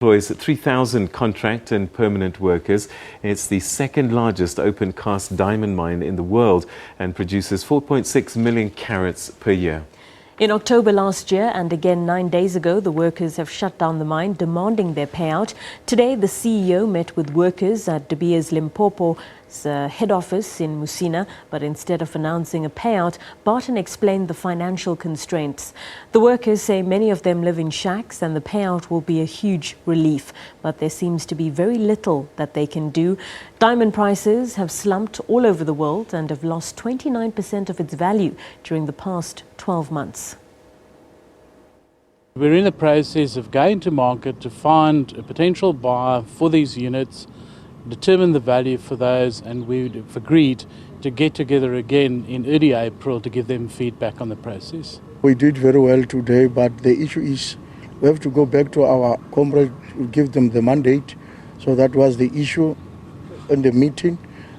Employs 3,000 contract and permanent workers. It's the second largest open cast diamond mine in the world and produces 4.6 million carats per year. In October last year and again 9 days ago, the workers have shut down the mine, demanding their payout. Today, the CEO met with workers at De Beers Limpopo's head office in Musina, but instead of announcing a payout, Barton explained the financial constraints. The workers say many of them live in shacks and the payout will be a huge relief, but there seems to be very little that they can do. Diamond prices have slumped all over the world and have lost 29% of its value during the past 12 months. We're in the process of going to market to find a potential buyer for these units, determine the value for those, and we've agreed to get together again in early April to give them feedback on the process. We did very well today, but the issue is we have to go back to our comrades to give them the mandate. So that was the issue in the meeting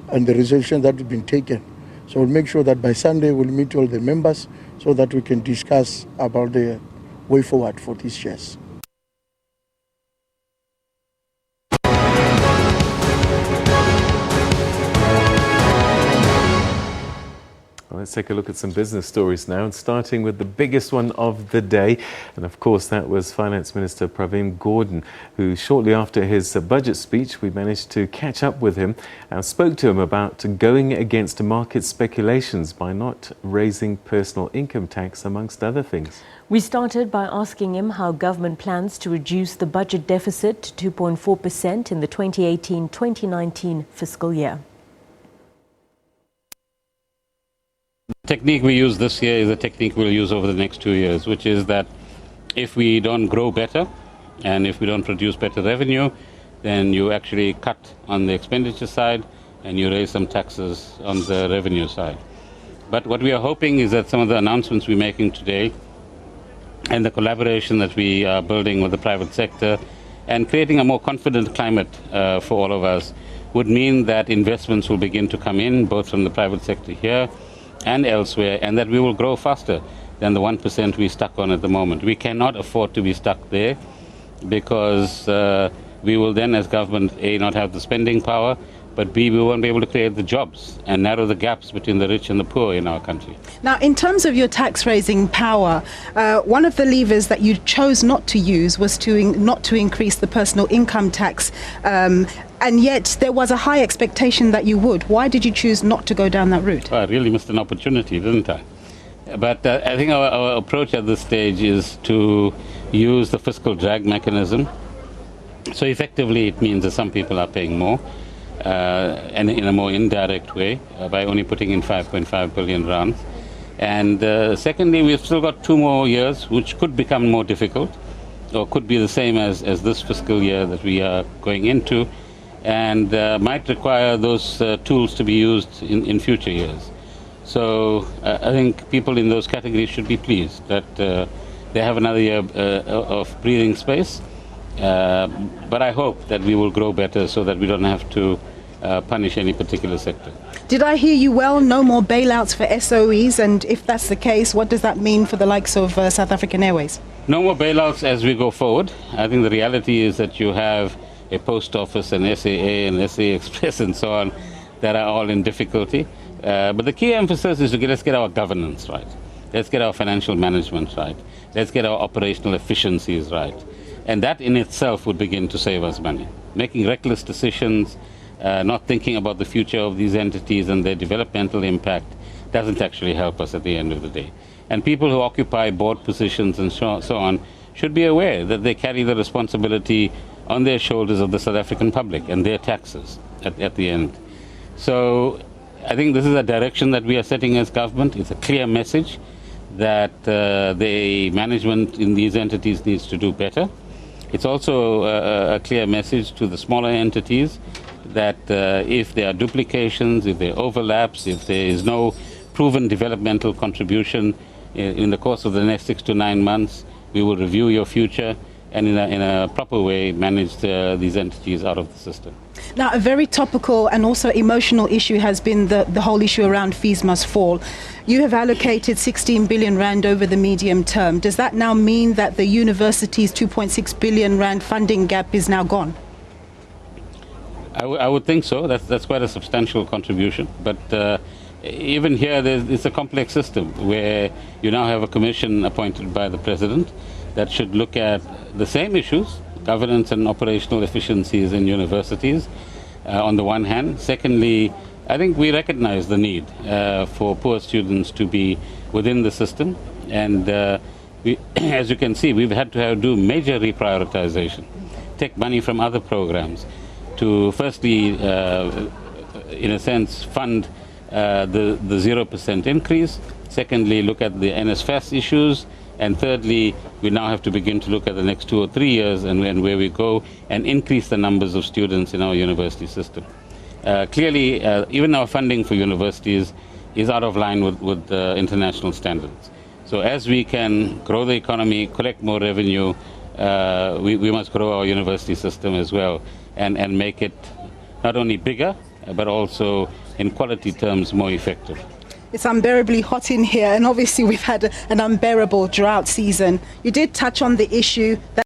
and the resolution that has been taken. So we'll make sure that by Sunday we'll meet all the members so that we can discuss about the way forward for these shares. Well, let's take a look at some business stories now, and starting with the biggest one of the day. And of course, that was Finance Minister Pravin Gordhan, who shortly after his budget speech, we managed to catch up with him and spoke to him about going against market speculations by not raising personal income tax, amongst other things. We started by asking him how government plans to reduce the budget deficit to 2.4% in the 2018-2019 fiscal year. The technique we use this year is a technique we'll use over the next 2 years, which is that if we don't grow better and if we don't produce better revenue, then you actually cut on the expenditure side and you raise some taxes on the revenue side. But what we are hoping is that some of the announcements we're making today and the collaboration that we are building with the private sector and creating a more confident climate for all of us would mean that investments will begin to come in, both from the private sector here and elsewhere, and that we will grow faster than the 1% we're stuck on at the moment. We cannot afford to be stuck there because we will then, as government, A, not have the spending power, but B, we won't be able to create the jobs and narrow the gaps between the rich and the poor in our country. Now, in terms of your tax-raising power, one of the levers that you chose not to use was not to increase the personal income tax, and yet there was a high expectation that you would. Why did you choose not to go down that route? Well, I really missed an opportunity, didn't I? But I think our approach at this stage is to use the fiscal drag mechanism. So effectively it means that some people are paying more, and in a more indirect way, by only putting in 5.5 billion rands. And secondly, we've still got 2 more years, which could become more difficult, or could be the same as this fiscal year that we are going into, and might require those tools to be used in future years. So I think people in those categories should be pleased that they have another year of breathing space. But I hope that we will grow better so that we don't have to punish any particular sector. Did I hear you well? No more bailouts for SOEs, and if that's the case, what does that mean for the likes of South African Airways? No more bailouts as we go forward. I think the reality is that you have a post office, an SAA and SA Express and so on that are all in difficulty. But the key emphasis is let's get our governance right. Let's get our financial management right. Let's get our operational efficiencies right. And that in itself would begin to save us money. Making reckless decisions, not thinking about the future of these entities and their developmental impact doesn't actually help us at the end of the day. And people who occupy board positions and so on should be aware that they carry the responsibility on their shoulders of the South African public and their taxes at the end. So I think this is a direction that we are setting as government. It's a clear message that the management in these entities needs to do better. It's also a clear message to the smaller entities that if there are duplications, if there are overlaps, if there is no proven developmental contribution in the course of the next 6 to 9 months, we will review your future and in a proper way manage these entities out of the system. Now, a very topical and also emotional issue has been the whole issue around fees must fall. You have allocated 16 billion rand over the medium term. Does that now mean that the university's 2.6 billion rand funding gap is now gone? I would think so. That's quite a substantial contribution. But even here, it's a complex system where you now have a commission appointed by the president that should look at the same issues, governance and operational efficiencies in universities, on the one hand. Secondly, I think we recognize the need for poor students to be within the system. And as you can see, we've had to do major reprioritization, take money from other programs to firstly, in a sense, fund the 0% increase. Secondly, look at the NSFAS issues. And thirdly, we now have to begin to look at the next 2 or 3 years and where we go and increase the numbers of students in our university system. Clearly, even our funding for universities is out of line with international standards. So as we can grow the economy, collect more revenue, we must grow our university system as well and make it not only bigger, but also in quality terms more effective. It's unbearably hot in here, and obviously we've had an unbearable drought season. You did touch on the issue that